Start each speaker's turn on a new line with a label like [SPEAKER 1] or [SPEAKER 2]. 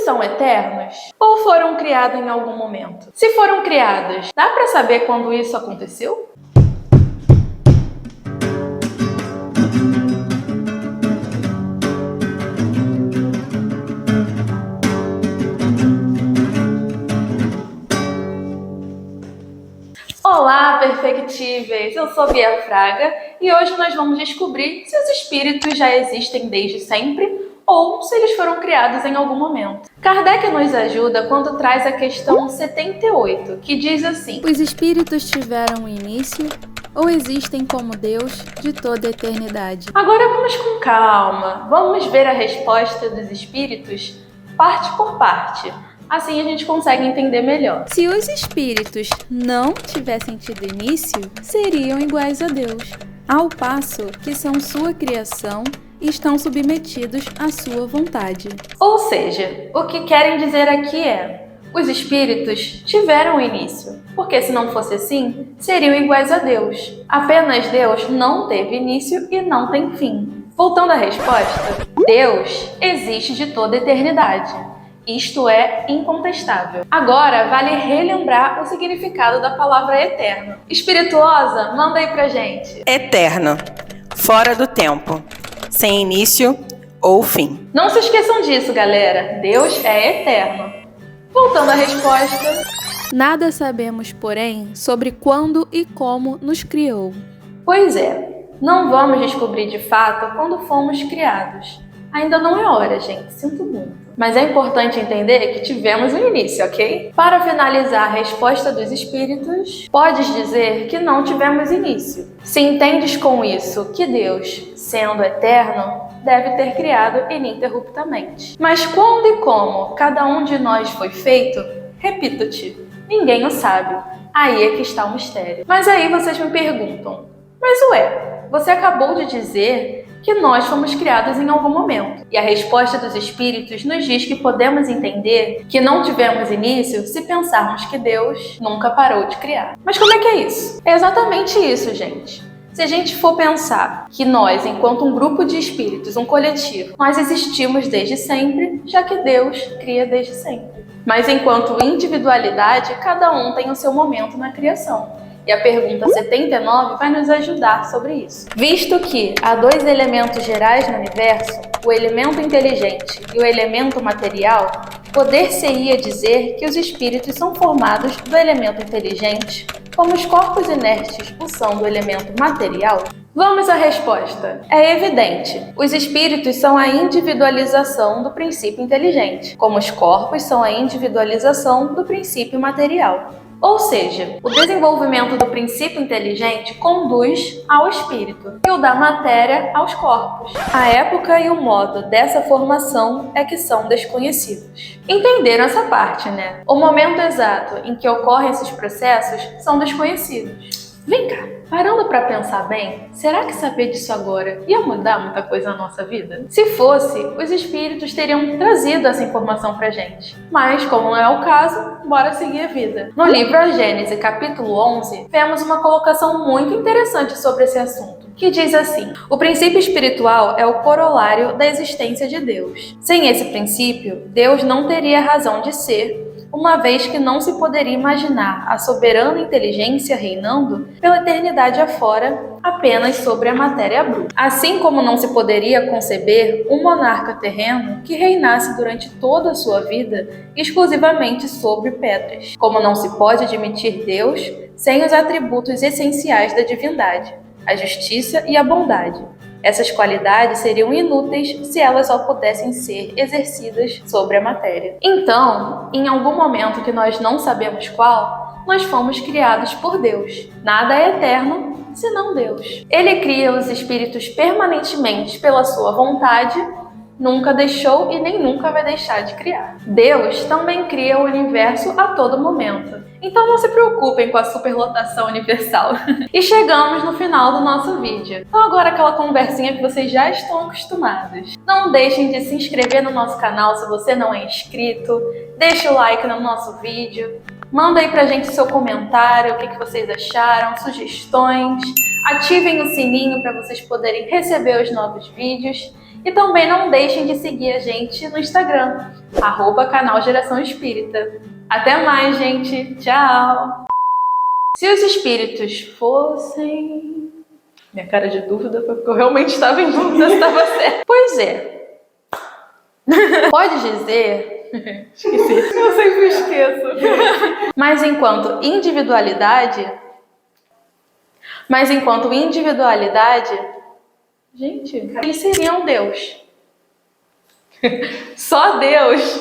[SPEAKER 1] são eternos? Ou foram criados em algum momento? Se foram criados, dá para saber quando isso aconteceu? Olá, perfectíveis! Eu sou Bia Fraga e hoje nós vamos descobrir se os espíritos já existem desde sempre ou se eles foram criados em algum momento. Kardec nos ajuda quando traz a questão 78, que diz assim:
[SPEAKER 2] os espíritos tiveram um início ou existem como Deus de toda a eternidade?
[SPEAKER 1] Agora vamos com calma, vamos ver a resposta dos espíritos parte por parte. Assim a gente consegue entender melhor.
[SPEAKER 2] Se os espíritos não tivessem tido início, seriam iguais a Deus, ao passo que são sua criação e estão submetidos à sua vontade.
[SPEAKER 1] Ou seja, o que querem dizer aqui é: os espíritos tiveram início, porque se não fosse assim, seriam iguais a Deus. Apenas Deus não teve início e não tem fim. Voltando à resposta, Deus existe de toda a eternidade. Isto é incontestável. Agora, vale relembrar o significado da palavra eterno. Espirituosa, manda aí pra gente.
[SPEAKER 3] Eterno, fora do tempo, sem início ou fim.
[SPEAKER 1] Não se esqueçam disso, galera. Deus é eterno. Voltando à resposta.
[SPEAKER 2] Nada sabemos, porém, sobre quando e como nos criou.
[SPEAKER 1] Pois é, não vamos descobrir de fato quando fomos criados. Ainda não é hora, gente, sinto muito. Mas é importante entender que tivemos um início, ok? Para finalizar a resposta dos espíritos, podes dizer que não tivemos início. Se entendes com isso que Deus, sendo eterno, deve ter criado ininterruptamente. Mas quando e como cada um de nós foi feito, repito-te, ninguém o sabe. Aí é que está o mistério. Mas aí vocês me perguntam, mas você acabou de dizer que nós fomos criados em algum momento. E a resposta dos espíritos nos diz que podemos entender que não tivemos início se pensarmos que Deus nunca parou de criar. Mas como é que é isso? É exatamente isso, gente. Se a gente for pensar que nós, enquanto um grupo de espíritos, um coletivo, nós existimos desde sempre, já que Deus cria desde sempre. Mas enquanto individualidade, cada um tem o seu momento na criação. E a pergunta 79 vai nos ajudar sobre isso. Visto que há dois elementos gerais no universo, o elemento inteligente e o elemento material, poder-se-ia dizer que os espíritos são formados do elemento inteligente, como os corpos inertes o são do elemento material? Vamos à resposta. É evidente. Os espíritos são a individualização do princípio inteligente, como os corpos são a individualização do princípio material. Ou seja, o desenvolvimento do princípio inteligente conduz ao espírito e o da matéria aos corpos. A época e o modo dessa formação é que são desconhecidos. Entenderam essa parte, né? O momento exato em que ocorrem esses processos são desconhecidos. Vem cá, parando para pensar bem, será que saber disso agora ia mudar muita coisa na nossa vida? Se fosse, os espíritos teriam trazido essa informação pra gente. Mas, como não é o caso, bora seguir a vida. No livro A Gênese, capítulo 11, vemos uma colocação muito interessante sobre esse assunto, que diz assim: o princípio espiritual é o corolário da existência de Deus. Sem esse princípio, Deus não teria razão de ser, uma vez que não se poderia imaginar a soberana inteligência reinando pela eternidade afora apenas sobre a matéria bruta. Assim como não se poderia conceber um monarca terreno que reinasse durante toda a sua vida exclusivamente sobre pedras. Como não se pode admitir Deus sem os atributos essenciais da divindade, a justiça e a bondade. Essas qualidades seriam inúteis se elas só pudessem ser exercidas sobre a matéria. Então, em algum momento que nós não sabemos qual, nós fomos criados por Deus. Nada é eterno senão Deus. Ele cria os espíritos permanentemente pela sua vontade, nunca deixou e nem nunca vai deixar de criar. Deus também cria o universo a todo momento. Então não se preocupem com a superlotação universal. E chegamos no final do nosso vídeo. Então agora aquela conversinha que vocês já estão acostumados. Não deixem de se inscrever no nosso canal se você não é inscrito. Deixe o like no nosso vídeo. Manda aí pra gente seu comentário, o que vocês acharam, sugestões. Ativem o sininho para vocês poderem receber os novos vídeos. E também não deixem de seguir a gente no Instagram, @canal Geração Espírita. Até mais, gente. Tchau! Se os espíritos fossem... Minha cara de dúvida foi porque eu realmente estava em dúvida se estava certo. Pois é. Pode dizer... Esqueci. Eu sempre esqueço. Mas enquanto individualidade... Gente, eles seriam Deus. Só Deus.